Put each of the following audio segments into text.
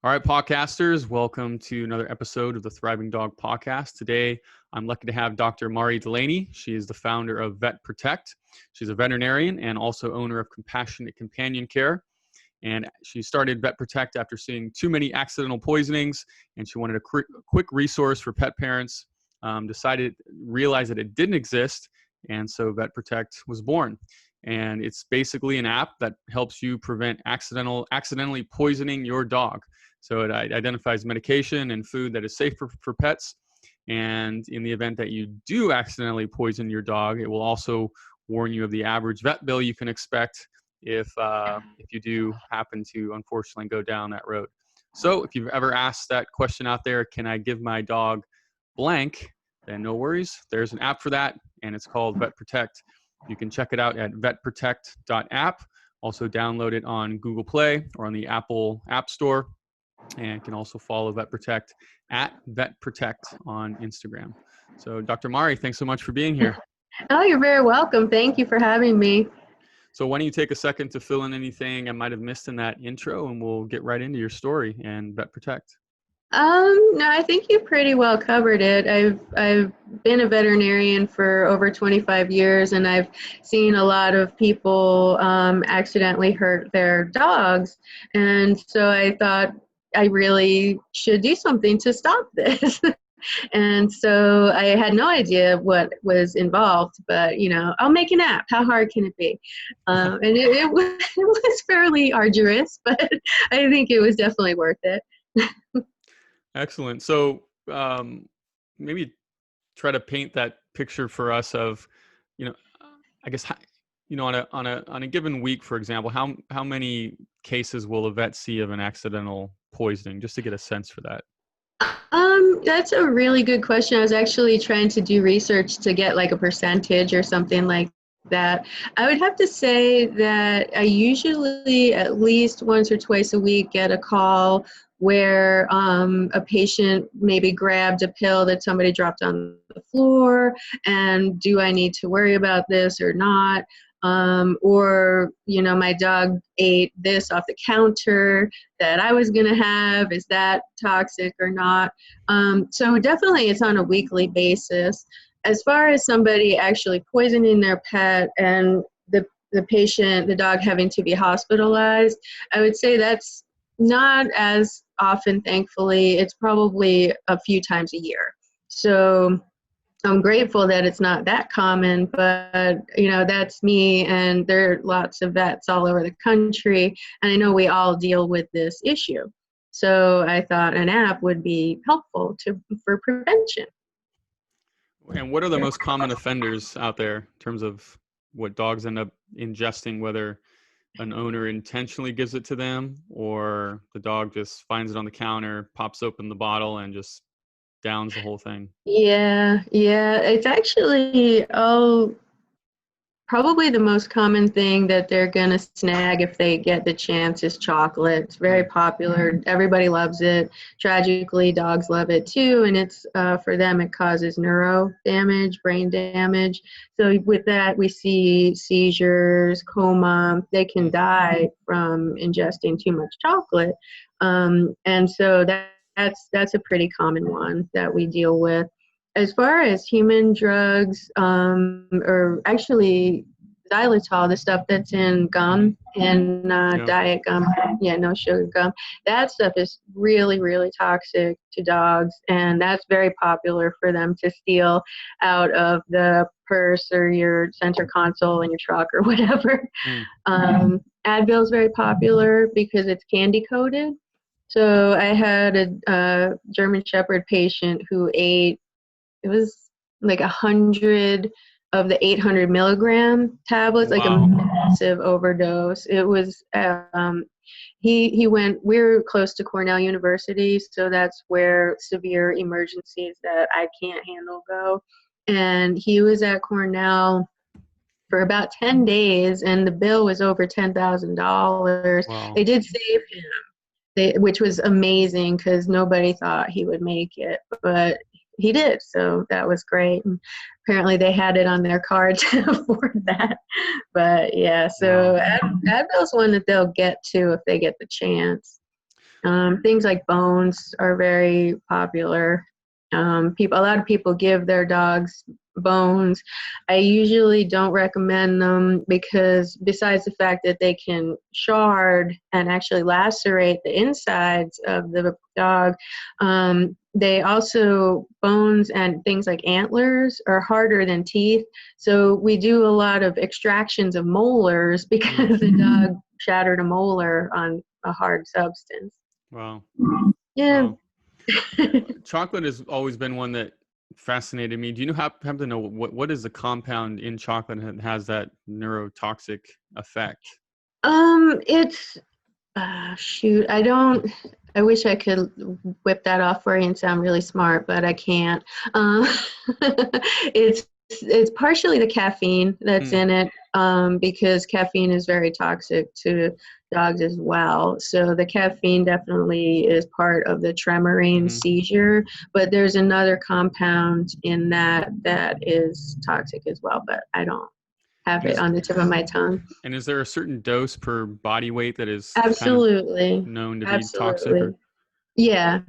All right, podcasters, welcome to another episode of the Thriving Dog Podcast. Today, I'm lucky to have Dr. Mari Delaney. She is the founder of Vet Protect. She's a veterinarian and also owner of Compassionate Companion Care. And she started Vet Protect after seeing too many accidental poisonings, and she wanted a quick resource for pet parents. Realized that it didn't exist, and so Vet Protect was born. And it's basically an app that helps you prevent accidentally poisoning your dog. So it identifies medication and food that is safe for pets. And in the event that you do accidentally poison your dog, it will also warn you of the average vet bill you can expect if you do happen to unfortunately go down that road. So if you've ever asked that question out there, can I give my dog blank? Then no worries. There's an app for that, and it's called Vet Protect. You can check it out at vetprotect.app. Also download it on Google Play or on the Apple App Store. And you can also follow Vet Protect at Vet Protect on Instagram. So Dr. Mari, thanks so much for being here. Oh, you're very welcome. Thank you for having me. So why don't you take a second to fill in anything I might have missed in that intro, and we'll get right into your story and Vet Protect. No, I think you pretty well covered it. I've been a veterinarian for over 25 years, and I've seen a lot of people accidentally hurt their dogs. And so I thought I really should do something to stop this. And so I had no idea what was involved, but, I'll make an app. How hard can it be? And it was fairly arduous, but I think it was definitely worth it. Excellent. So maybe try to paint that picture for us of, I guess, on a given week, for example, how many cases will a vet see of an accidental poisoning, just to get a sense for that? That's a really good question. I was actually trying to do research to get like a percentage or something like that. I would have to say that I usually at least once or twice a week get a call where a patient maybe grabbed a pill that somebody dropped on the floor, and do I need to worry about this or not? Or, my dog ate this off the counter that I was going to have. Is that toxic or not? So definitely it's on a weekly basis. As far as somebody actually poisoning their pet and the patient, the dog having to be hospitalized, I would say that's not as often, thankfully. It's probably a few times a year. So I'm grateful that it's not that common, but that's me, and there are lots of vets all over the country, and I know we all deal with this issue. So I thought an app would be helpful for prevention. And what are the most common offenders out there in terms of what dogs end up ingesting, whether an owner intentionally gives it to them or the dog just finds it on the counter, pops open the bottle, and just downs the whole thing? Yeah. It's actually, probably the most common thing that they're going to snag if they get the chance is chocolate. It's very popular. Everybody loves it. Tragically, dogs love it too. And it's, for them, it causes neuro damage, brain damage. So with that, we see seizures, coma. They can die from ingesting too much chocolate. And so that's a pretty common one that we deal with. As far as human drugs, or actually xylitol, the stuff that's in gum, in diet gum, no sugar gum, that stuff is really, really toxic to dogs, and that's very popular for them to steal out of purse or your center console in your truck or whatever. Advil is very popular because it's candy coated. So I had a German Shepherd patient who ate, it was like 100 of the 800 milligram tablets, like a massive overdose. It was, we're close to Cornell University, so that's where severe emergencies that I can't handle go. And he was at Cornell for about 10 days, and the bill was over $10,000. Wow. They did save him, which was amazing because nobody thought he would make it, but he did, so that was great. And apparently they had it on their card to afford that. But yeah, so Advil's one that they'll get to if they get the chance. Things like bones are very popular. A lot of people give their dogs bones. I usually don't recommend them because besides the fact that they can shard and actually lacerate the insides of the dog, they also, bones and things like antlers are harder than teeth. So we do a lot of extractions of molars because the dog shattered a molar on a hard substance. Wow. Yeah. Wow. Chocolate has always been one that fascinated me. Do you happen to know what is the compound in chocolate that has that neurotoxic effect? It's shoot, I wish I could whip that off for you and sound really smart, but I can't. Um, it's partially the caffeine that's in it, because caffeine is very toxic to dogs as well. So the caffeine definitely is part of the tremoring seizure, but there's another compound in that is toxic as well, but I don't have it on the tip of my tongue. And is there a certain dose per body weight that is kind of Absolutely. known to be toxic? Absolutely. Yeah,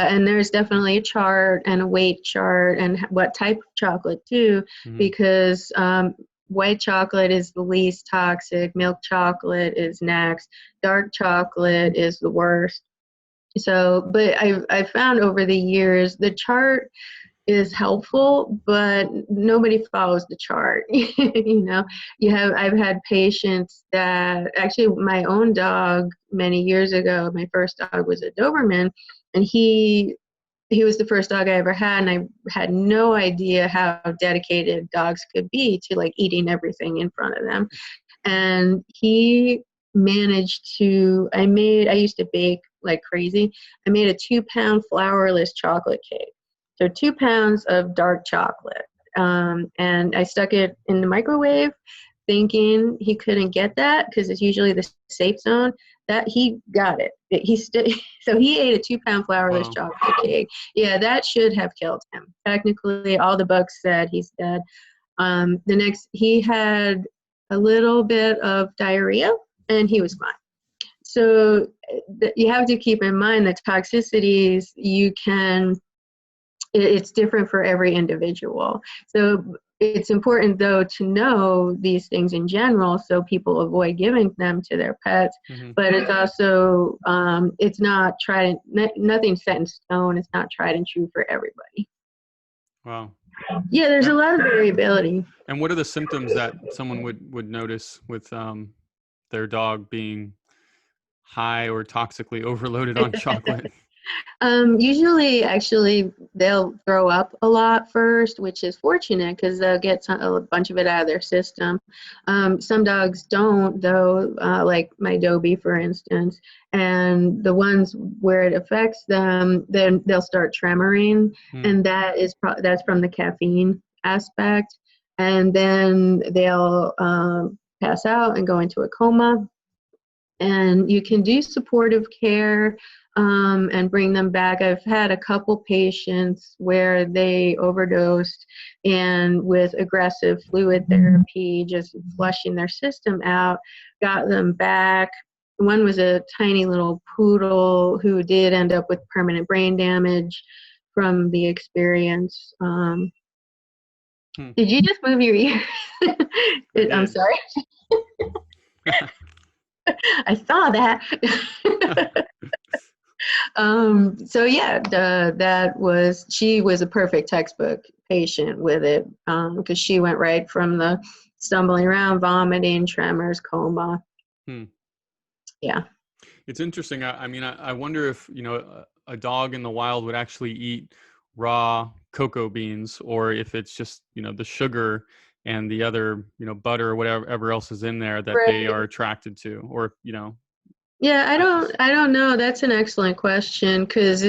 and there's definitely a chart and a weight chart and what type of chocolate too, because white chocolate is the least toxic, milk chocolate is next, dark chocolate is the worst. So, but I found over the years the chart is helpful, but nobody follows the chart. I've had patients that actually, my own dog many years ago, my first dog was a Doberman, and he was the first dog I ever had, and I had no idea how dedicated dogs could be to like eating everything in front of them. And he managed to, I used to bake like crazy. I made a 2-pound flourless chocolate cake. So 2 pounds of dark chocolate. And I stuck it in the microwave thinking he couldn't get that because it's usually the safe zone. That he got it. So he ate a 2-pound flourless chocolate cake. Yeah, that should have killed him. Technically, all the books said he's dead. He had a little bit of diarrhea and he was fine. So you have to keep in mind the toxicities it's different for every individual. So it's important though to know these things in general so people avoid giving them to their pets, but it's also, it's not nothing's set in stone. It's not tried and true for everybody. Wow. Yeah, there's a lot of variability. And what are the symptoms that someone would notice with their dog being high or toxically overloaded on chocolate? Usually, actually, they'll throw up a lot first, which is fortunate because they'll get a bunch of it out of their system. Some dogs don't, though, like my Dobie, for instance. And the ones where it affects them, then they'll start tremoring, and that's from the caffeine aspect. And then they'll pass out and go into a coma. And you can do supportive care and bring them back. I've had a couple patients where they overdosed and with aggressive fluid therapy, just flushing their system out, got them back. One was a tiny little poodle who did end up with permanent brain damage from the experience. Did you just move your ear? I'm sorry. I saw that. So yeah, she was a perfect textbook patient with it, because she went right from the stumbling around, vomiting, tremors, coma. Yeah. It's interesting. I wonder if, a dog in the wild would actually eat raw cocoa beans, or if it's just, the sugar and the other, butter or whatever else is in there that they are attracted to, or, Yeah, I don't know. That's an excellent question because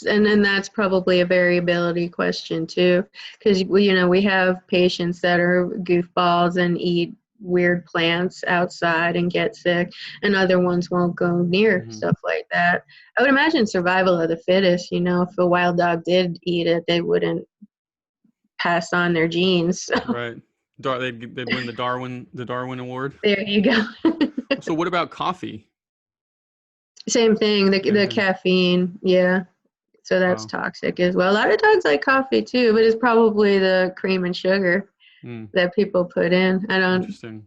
and that's probably a variability question too, because we have patients that are goofballs and eat weird plants outside and get sick, and other ones won't go near stuff like that. I would imagine survival of the fittest. If a wild dog did eat it, they wouldn't pass on their genes. So. Right. They'd win the Darwin Award. There you go. So what about coffee? Same thing. The Same thing. caffeine. Yeah. So that's Wow. toxic as well. A lot of dogs like coffee too, but it's probably the cream and sugar Mm, that people put in. I don't. interesting.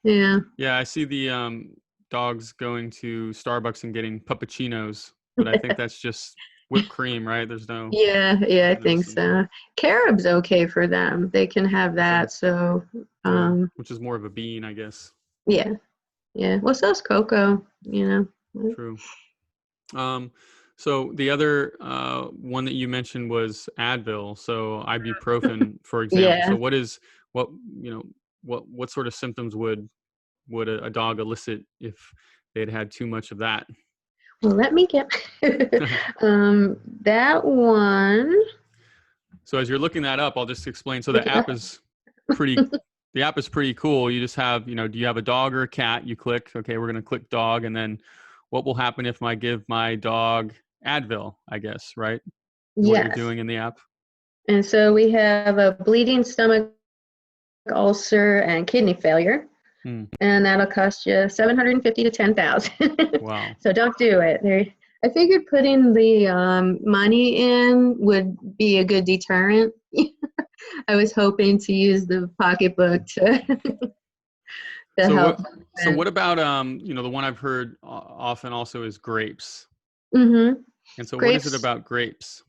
Yeah. Yeah, I see the dogs going to Starbucks and getting puppuccinos, but I think that's just whipped cream, right? There's no Yeah. Yeah. I think goodnness in there. so. Carob's okay for them. They can have Okay. that. So, Yeah, um, which is more of a bean, I guess. yeah. Yeah. Well, so's cocoa. You know. True. Um, so the other one that you mentioned was Advil, so ibuprofen, for example. So Yeah. what you know what sort of symptoms would a dog elicit if they'd had too much of that? Well, let me get that one. So as you're looking that up, I'll just explain. So Look it up. pretty the app is pretty cool. You just have, do you have a dog or a cat? You click, okay, we're going to click dog, and then what will happen if I give my dog Advil, I guess, right? And what you're Yes. doing in the app? And so we have a bleeding stomach ulcer and kidney failure, Hmm. and that'll cost you 750 to 10,000. Wow. So don't do it. I figured putting the money in would be a good deterrent. I was hoping to use the pocketbook to to So help. what about the one I've heard often also is grapes. Mm-hmm. And so what is it Grapes. about grapes?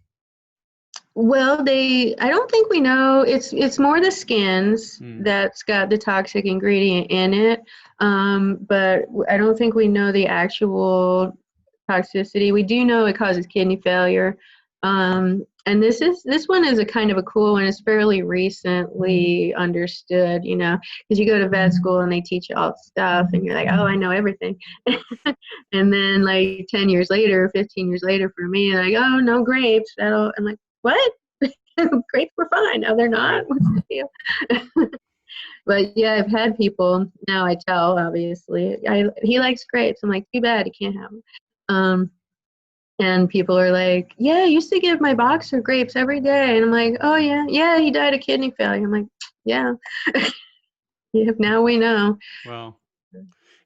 Well, I don't think we know. It's more the skins Hmm. that's got the toxic ingredient in it. But I don't think we know the actual toxicity. We do know it causes kidney failure. And this one is a kind of a cool one. It's fairly recently understood, because you go to vet school and they teach you all the stuff, and you're like, oh, I know everything. And then like 10 years later, 15 years later, for me, like, oh, no grapes. I'm like, what? Grapes were fine. Now they're Hmm. not. What's the deal? But yeah, I've had people. Now I tell, obviously, he likes grapes. I'm like, too bad, he can't have them. And people are like, yeah, I used to give my boxer grapes every day. And I'm like, oh yeah, yeah, he died of kidney failure. I'm like, yeah, yeah. Now we know. Wow.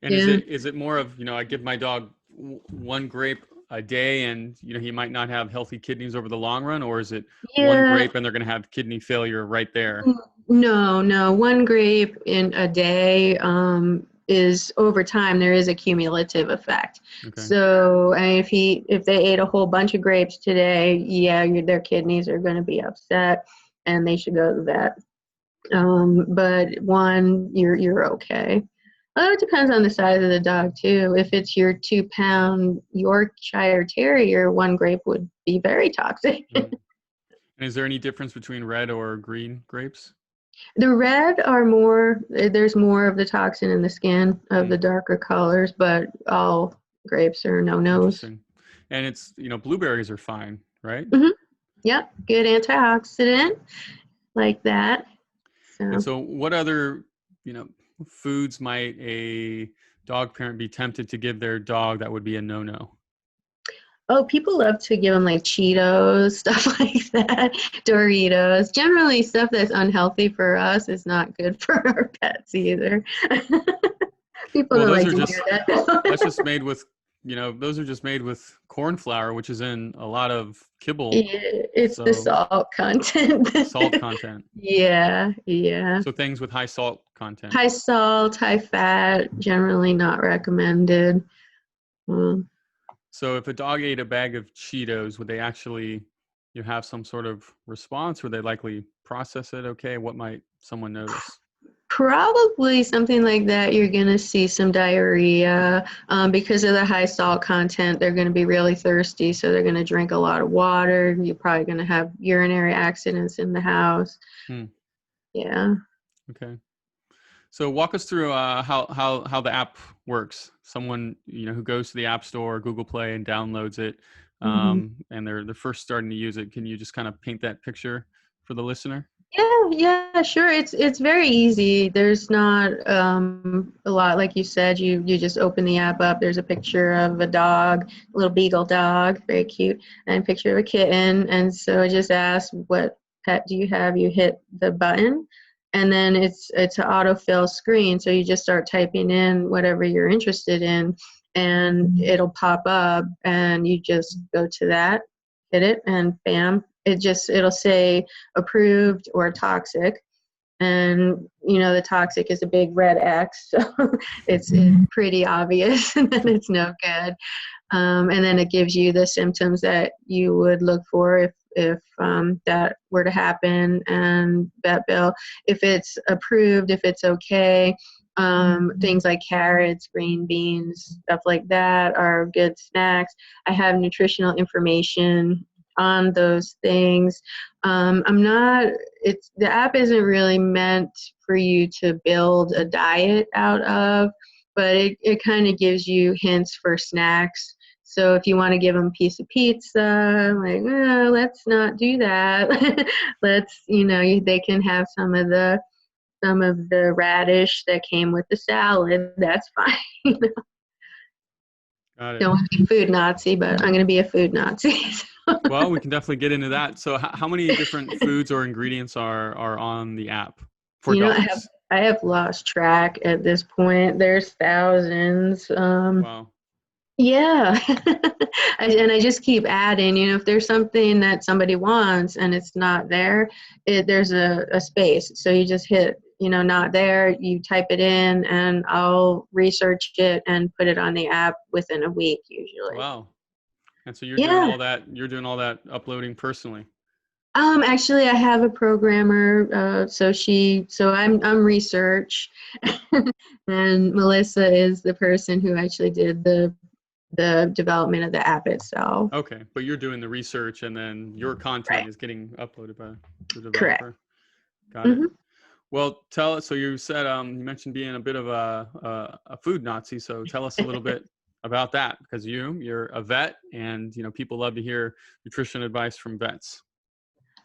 And Yeah, is it more of, I give my dog one grape a day and, he might not have healthy kidneys over the long run, or is it one yeah. grape and they're going to have kidney failure right there? No, no. One grape in a day is over time. There is a cumulative effect. Okay. So if they ate a whole bunch of grapes today, yeah, their kidneys are going to be upset, and they should go to the vet. But one, you're okay. Well, it depends on the size of the dog too. If it's your 2-pound Yorkshire Terrier, one grape would be very toxic. Mm. And is there any difference between red or green grapes? The red are more, there's more of the toxin in the skin of the Mm. darker colors, but all grapes are no-nos. Interesting. And it's, blueberries are fine, right? Hmm. Yep, good antioxidant like that. And So, so what other, you know, foods might a dog parent be tempted to give their dog that would be a no-no? oh, people love to give them like Cheetos, stuff like that, Doritos. Generally, stuff that's unhealthy for us is not good for our pets either. People Well, don't those like are to hear just that's that. just made with, those are just made with corn flour, which is in a lot of kibble. It's the So salt content. salt content. Yeah, yeah. So things with high salt content. High salt, high fat, generally not recommended. Mm. So if a dog ate a bag of Cheetos, would they actually have some sort of response? Would they likely process it okay? What might someone notice? Probably something like that. You're going to see some diarrhea because of the high salt content. They're going to be really thirsty, so they're going to drink a lot of water. You're probably going to have urinary accidents in the house. Hmm. Yeah. Okay. So walk us through how the app works. Someone who goes to the App Store or Google Play and downloads it, Mhm. and they're first starting to use it. Can you just kind of paint that picture for the listener? Yeah, yeah, sure. It's very easy. There's not a lot, like you said. You just open the app up. There's a picture of a dog, a little beagle dog, very cute, and a picture of a kitten. And so it just asks, "What pet do you have?" You hit the button, and then it's an autofill screen. So you just start typing in whatever you're interested in, and it'll pop up, and you just go to that, hit it, and bam, it'll say approved or toxic. And the toxic is a big red X, so it's pretty obvious that it's no good. And then it gives you the symptoms that you would look for if that were to happen, and vet bill. If it's approved, if it's okay, things like carrots, green beans, stuff like that are good snacks. I have nutritional information on those things. The app isn't really meant for you to build a diet out of, but it kind of gives you hints for snacks. So if you want to give them a piece of pizza, like, let's not do that. They can have some of the radish that came with the salad. That's fine. Got it. Don't want to be a food Nazi, but I'm going to be a food Nazi. Well, we can definitely get into that. So how many different foods or ingredients are on the app for dogs? I have lost track at this point. There's thousands. Wow. Yeah. And I just keep adding, if there's something that somebody wants and it's not there, there's a space. So you just hit, not there, you type it in, and I'll research it and put it on the app within a week usually. Wow. And so you're doing all that uploading personally? Actually, I have a programmer. So I'm research, and Melissa is the person who actually did the development of the app itself. Okay, but you're doing the research, and then your content is getting uploaded by the developer. Correct. Got it. Well, tell us. So you said you mentioned being a bit of a food Nazi. So tell us a little bit about that, because you're a vet, and people love to hear nutrition advice from vets.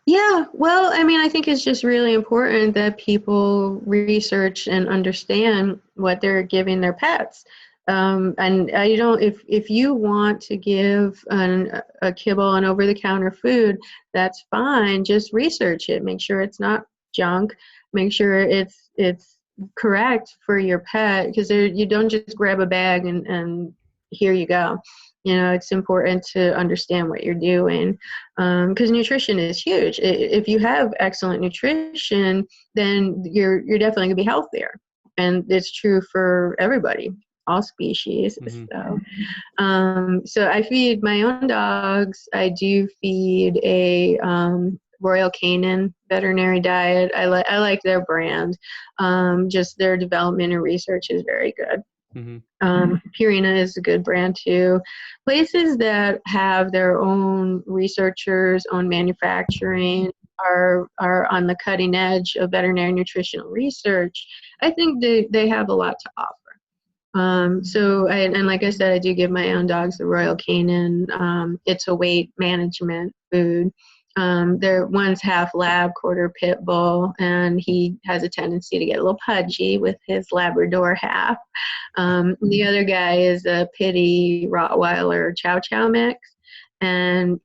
Yeah, well, I think it's just really important that people research and understand what they're giving their pets. And if you want to give a kibble and over-the-counter food, that's fine. Just research it. Make sure it's not junk. Make sure it's correct for your pet, because you don't just grab a bag and here you go. It's important to understand what you're doing, because nutrition is huge. If you have excellent nutrition, then you're definitely gonna be healthier, and it's true for everybody, all species. So I feed my own dogs. I do feed a Royal Canin veterinary diet. I like their brand. Just their development and research is very good. Purina is a good brand too. Places that have their own researchers, own manufacturing, are on the cutting edge of veterinary nutritional research. I think they have a lot to offer. And like I said, I do give my own dogs the Royal Canin. It's a weight management food. One's half lab, quarter pit bull, and he has a tendency to get a little pudgy with his Labrador half. The other guy is a pitty Rottweiler Chow Chow mix, and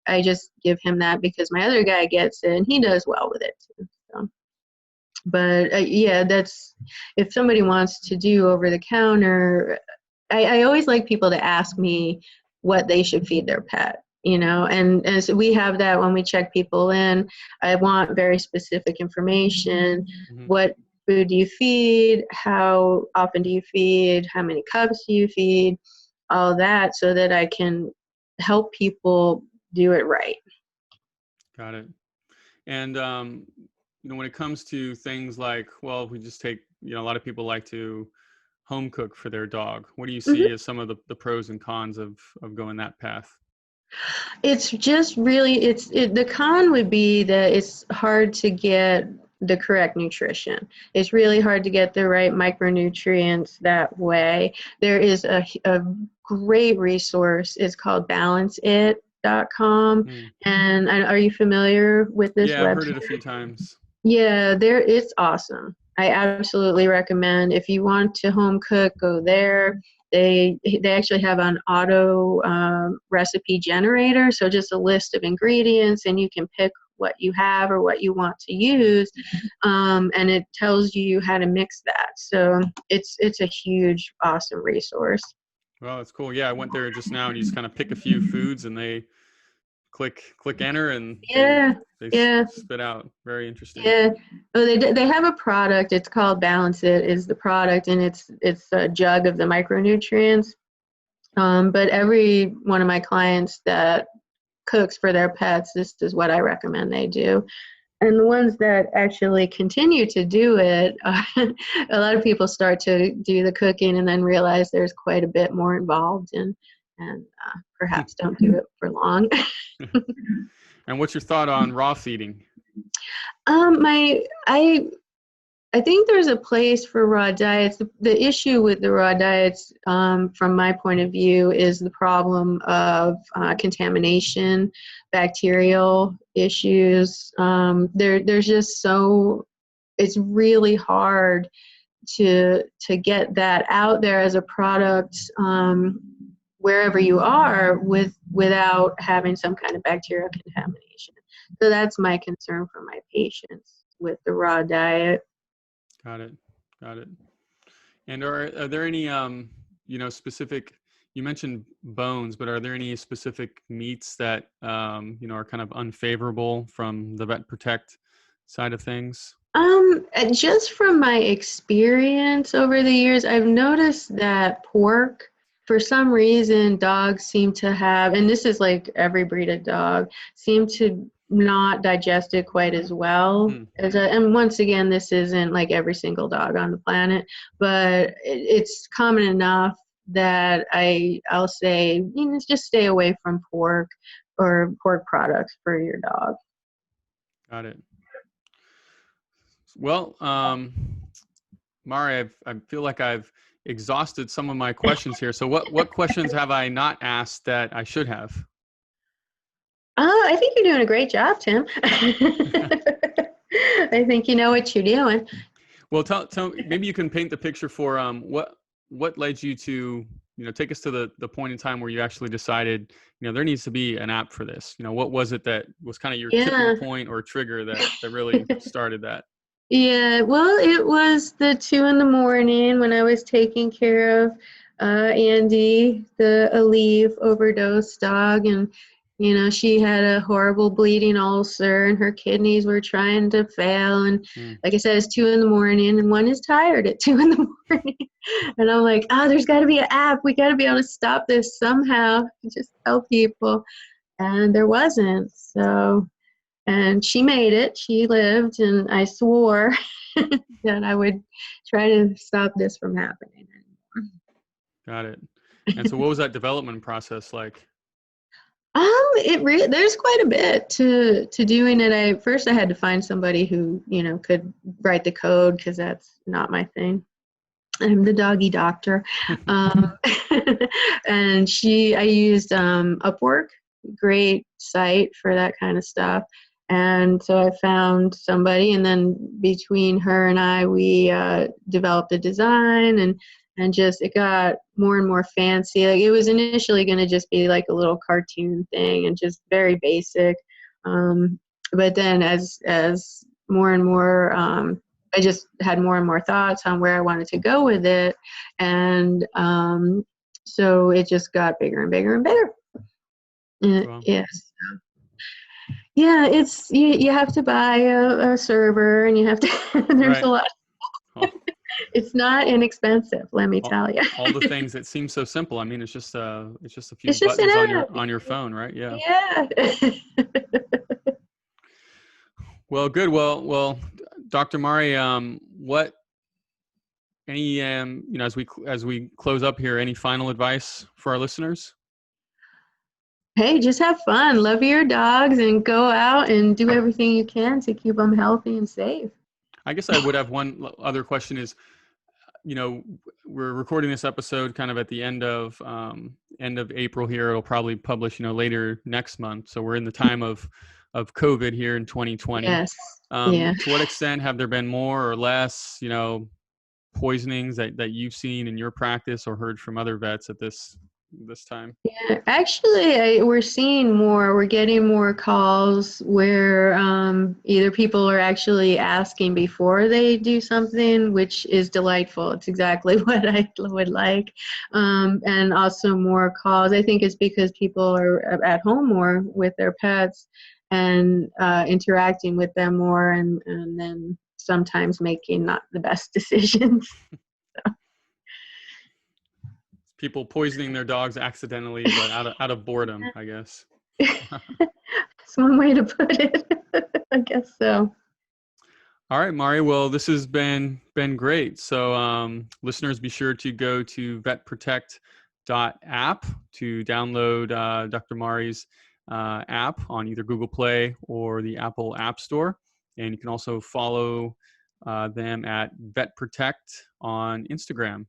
I just give him that because my other guy gets it, and he does well with it too. So. But that's, if somebody wants to do over the counter, I always like people to ask me what they should feed their pet. And so we have that when we check people in. I want very specific information. What food do you feed? How often do you feed? How many cups do you feed? All that, so that I can help people do it right. Got it. And, when it comes to things like, well, we just take, a lot of people like to home cook for their dog. What do you see as some of the pros and cons of going that path? It's just really, the con would be that it's hard to get the correct nutrition. It's really hard to get the right micronutrients that way. There is a great resource. It's called balanceit.com. And are you familiar with this website? Yeah, I've heard it a few times. Yeah, it's awesome. I absolutely recommend, if you want to home cook, go there. They actually have an auto recipe generator, so just a list of ingredients, and you can pick what you have or what you want to use, and it tells you how to mix that. So it's a huge, awesome resource. Well, that's cool. Yeah, I went there just now, and you just kind of pick a few foods, and they click enter, and Yeah, they yeah, spit out. Very interesting. yeah. Oh, they have a product. It's called Balance It is the product, and it's a jug of the micronutrients. But every one of my clients that cooks for their pets, this is what I recommend they do. And the ones that actually continue to do it, a lot of people start to do the cooking and then realize there's quite a bit more involved, and perhaps don't do it for long. And what's your thought on raw feeding? My I think there's a place for raw diets. The issue with the raw diets, from my point of view, is the problem of contamination, bacterial issues. There's just so, it's really hard to get that out there as a product, wherever you are, without having some kind of bacterial contamination. So that's my concern for my patients with the raw diet. Got it. Got it. And are there any specific, you mentioned bones, but are there any specific meats that are kind of unfavorable from the Vet Protect side of things? Just from my experience over the years, I've noticed that pork, for some reason, dogs seem to have, and this is like every breed of dog, seem to not digest it quite as well and once again, this isn't like every single dog on the planet, but it's common enough that I'll say, just stay away from pork or pork products for your dog. Got it. Well, Mari, I feel like I've exhausted some of my questions here. So what questions have I not asked that I should have? I think you're doing a great job, Tim. I think you know what you're doing. Well, tell maybe you can paint the picture for what led you to, take us to the point in time where you actually decided, there needs to be an app for this. What was it that was kind of your tipping point or trigger that really started that? Yeah, well, it was the 2 a.m. when I was taking care of Andy, the Aleve overdose dog, and she had a horrible bleeding ulcer, and her kidneys were trying to fail. And like I said, it's 2 a.m. and one is tired at 2 a.m. And I'm like, there's got to be an app. We got to be able to stop this somehow. Just tell people, and there wasn't. So. And she made it. She lived, and I swore that I would try to stop this from happening anymore. Got it. And so what was that development process like? There's quite a bit to doing it. First I had to find somebody who, could write the code, because that's not my thing. I'm the doggy doctor. And I used Upwork, great site for that kind of stuff. And so I found somebody, and then between her and I, we developed a design, and just it got more and more fancy. Like, it was initially going to just be like a little cartoon thing and just very basic. But then as more and more, I just had more and more thoughts on where I wanted to go with it, and so it just got bigger and bigger and bigger. Wow. Yes. Yeah, it's you have to buy a server, and you have to there's a lot. It's not inexpensive, let me tell you. All the things that seem so simple. I mean, it's just a few buttons on your phone, right? Yeah. Yeah. Well, good. Well, Dr. Mari, what any as we close up here, any final advice for our listeners? Hey, just have fun, love your dogs, and go out and do everything you can to keep them healthy and safe. I guess I would have one other question is, we're recording this episode kind of at the end of April here. It'll probably publish, later next month. So we're in the time of COVID here in 2020. Yes. To what extent have there been more or less, poisonings that you've seen in your practice or heard from other vets at this this time? Yeah, actually, we're getting more calls where either people are actually asking before they do something, which is delightful. It's exactly what I would like. And also more calls. I think it's because people are at home more with their pets and interacting with them more, and then sometimes making not the best decisions. People poisoning their dogs accidentally, but out of boredom, I guess. That's one way to put it. I guess so. All right, Mari. Well, this has been great. So, listeners, be sure to go to vetprotect.app to download Dr. Mari's app on either Google Play or the Apple App Store. And you can also follow them at Vet Protect on Instagram.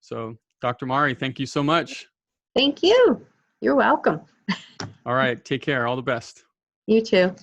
So, Dr. Mari, thank you so much. Thank you. You're welcome. All right, take care. All the best. You too.